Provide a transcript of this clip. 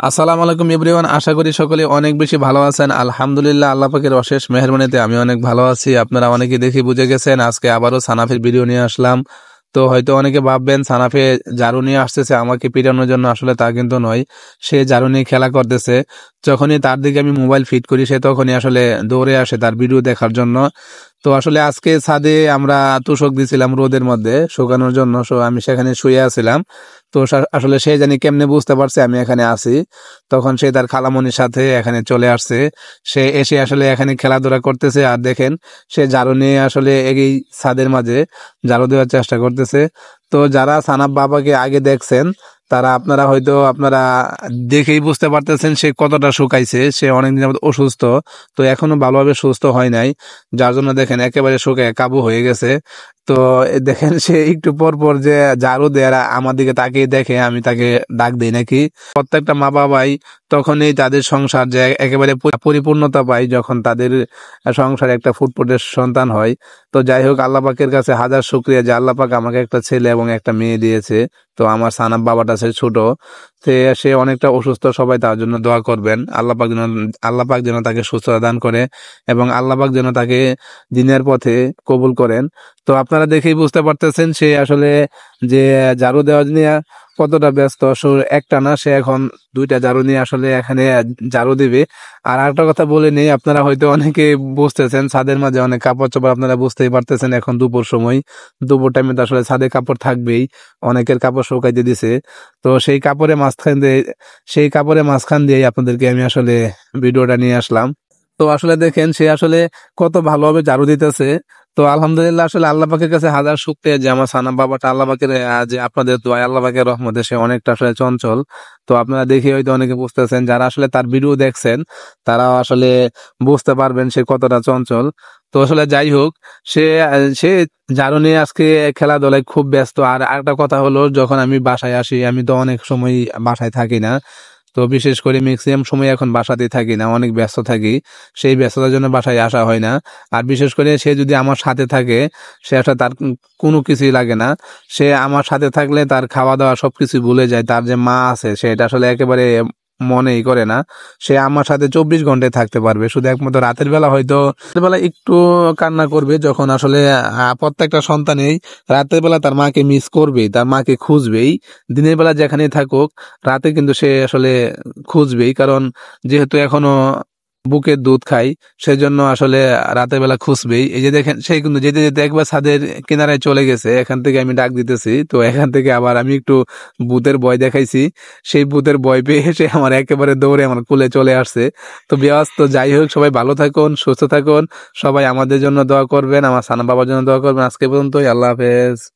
আসসালামু আলাইকুম এভরিওয়ান, আশা করি সকলে অনেক বেশি ভালো আছেন। আলহামদুলিল্লাহ, আল্লাহ পাকের অশেষ মেহেরবানিতে আমি অনেক ভালো আছি। আপনারা অনেকে দেখে বুঝে গেছেন আজকে আবারও সানাফের ভিডিও নিয়ে আসলাম। তো হয়তো অনেকে ভাববেন সানাফে ঝাড়ু নিয়ে আসতেছে আমাকে পিটানোর জন্য, আসলে তা কিন্তু নয়। সে ঝাড়ু নিয়ে খেলা করতেছে। যখনই তার দিকে আমি মোবাইল ফিট করি সে তখনই আসলে দৌড়ে আসে তার ভিডিও দেখার জন্য। তো আসলে আজকে ছাদে আমরা তোষক দিছিলাম রোদের মধ্যে শুকানোর জন্য, আমি সেখানে শুয়ে আছিলাম। তো আসলে সে জানি কেমনে বুঝতে পারছে আমি এখানে আছি, তখন সে তার খালামণির সাথে এখানে চলে আসছে। সে এসে আসলে এখানে খেলাধুলা করতেছে, আর দেখেন সে ঝাড়ু নিয়ে আসলে এই ছাদের মাঝে ঝাড়ু দেওয়ার চেষ্টা করতেছে। তো যারা সানাব বাবাকে আগে দেখছেন তারা আপনারা দেখেই বুঝতে পারতেছেন সে কতটা শুকাইছে। সে অনেকদিন যাবত অসুস্থ, তো এখনো ভালোভাবে সুস্থ হয় নাই, যার জন্য দেখেন একেবারে শুকায় কাবু হয়ে গেছে। তো দেখেন সে একটু পর পর যে ঝাড়ু দেয় আমার দিকে তাকিয়ে দেখে আমি তাকে ডাক দিই নাকি। প্রত্যেকটা মা বাবাই তখনই তাদের সংসার যে একেবারে পরিপূর্ণতা পায় যখন তাদের সংসারে একটা ফুটফুটে সন্তান হয়। তো যাই হোক, আল্লাহ পাকের কাছে হাজার শুকরিয়া যে আল্লাহ পাক আমাকে একটা ছেলে এবং একটা মেয়ে দিয়েছে। তো আমার সানাব বাবাটা সে ছোট, সে অনেকটা অসুস্থ, সবাই তার জন্য দোয়া করবেন। আল্লাহ পাক যেন তাকে সুস্থতা দান করে এবং আল্লাহ পাক যেন তাকে দিনের পথে কবুল করেন। তো আপনারা দেখেই বুঝতে পারতেছেন সে আসলে যে ঝাড়ু দেওয়া নিয়ে কতটা ব্যস্ত। একটা না, সে এখন দুইটা ঝাড়ু নিয়ে আসলে এখানে ঝাড়ু দিবে। আর একটা কথা বলে নেই, আপনারা হয়তো অনেকে বুঝতেছেন ছাদের মাঝে অনেক কাপড় চোপড়, আপনারা বুঝতেই পারতেছেন এখন দুপুর সময়, দুপুর টাইমে তো আসলে ছাদে কাপড় থাকবেই। অনেকের কাপড় শুকাইতে দিছে। তো সেই কাপড়ের মাঝখান দিয়ে আপনাদেরকে আমি আসলে ভিডিওটা নিয়ে আসলাম। তো আসলে দেখেন সে আসলে কত ভালোভাবে ঝাড়ু দিতেছে। তো আলহামদুলিল্লাহ, আসলে আল্লাহ পাকের কাছে হাজার শুকরিয়া যে আমার সানাম বাবাটা আল্লাহ পাকের যে আপনাদের দোয়া আল্লাহ পাকের রহমতে সে অনেকটা আসলে চঞ্চল। তো আপনারা দেখে হয়তো অনেকে বুঝতেছেন, যারা আসলে তার ভিডিও দেখছেন তারা আসলে বুঝতে পারবেন সে কতটা চঞ্চল। তো আসলে যাই হোক, সে ঝাড়ু নিয়ে আজকে খেলাধুলায় খুব ব্যস্ত। আর একটা কথা হলো, যখন আমি বাসায় আসি আমি তো অনেক সময় বাসায় থাকি না। তো বিশেষ করে ম্যাক্সিমাম সময় এখন বাসাতেই থাকি না, অনেক ব্যস্ত থাকি। সেই ব্যস্ততার জন্য বাসায় আসা হয় না। আর বিশেষ করে সে যদি আমার সাথে থাকে, সে আসলে তার কোনো কিছুই লাগে না। সে আমার সাথে থাকলে তার খাওয়া দাওয়া সবকিছু ভুলে যায়। তার যে মা আছে সেটা আসলে একেবারে মনেই করে না। সে আমার সাথে 24 ঘন্টায় থাকতে পারবে, শুধু একমাত্র রাতের বেলা হয়তো রাতের বেলা একটু কান্না করবে, যখন আসলে প্রত্যেকটা সন্তানই রাতের বেলা তার মাকে মিস করবেই, তার মাকে খুঁজবেই। দিনের বেলা যেখানেই থাকুক, রাতে কিন্তু সে আসলে খুঁজবেই, কারণ যেহেতু এখনো বুকের দুধ খাই, সেজন্য আসলে রাতের বেলা খুঁজবেই। এই যে দেখেন সে কিন্তু যেতে যেতে একবার ছাদের কিনারায় চলে গেছে, এখান থেকে আমি ডাক দিতেছি, তো এখান থেকে আবার আমি একটু ভূতের ভয় দেখাইছি। সেই ভূতের ভয় পেয়ে সে আমার একেবারে দৌড়ে আমার কোলে চলে আসছে। তো বিয়াস, তো যাই হোক, সবাই ভালো থাকুন, সুস্থ থাকুন, সবাই আমাদের জন্য দোয়া করবেন, আমার সানা বাবার জন্য দোয়া করবেন। আজকে পর্যন্তই, আল্লাহ হাফেজ।